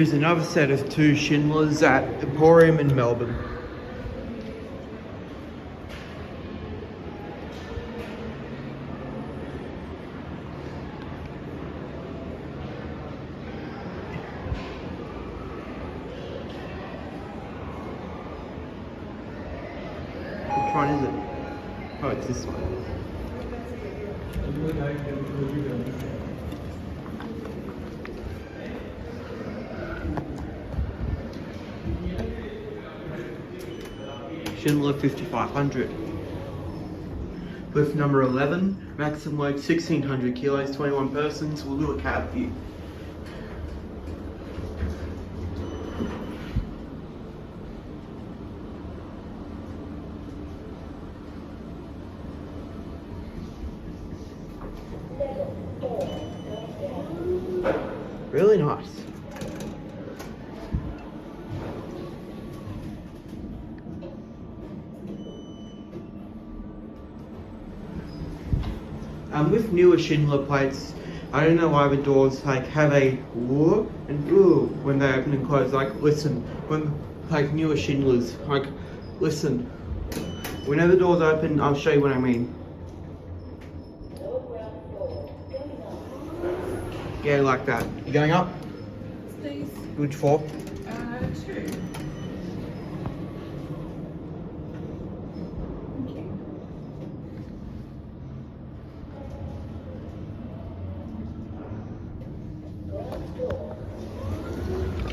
Here's another set of 2 Schindlers at Emporium in Melbourne. Which one is it? Oh, it's this one. Schindler 5500. With number 11, maximum load 1600 kilos, 21 persons. We'll do a cab view. Really nice. With newer Schindler plates, I don't know why the doors like have a whoop and ooh when they open and close. Like listen, when like newer Schindlers, like listen, whenever the doors open, I'll show you what I mean. Yeah, like that. You going up? Please. Which floor? 2.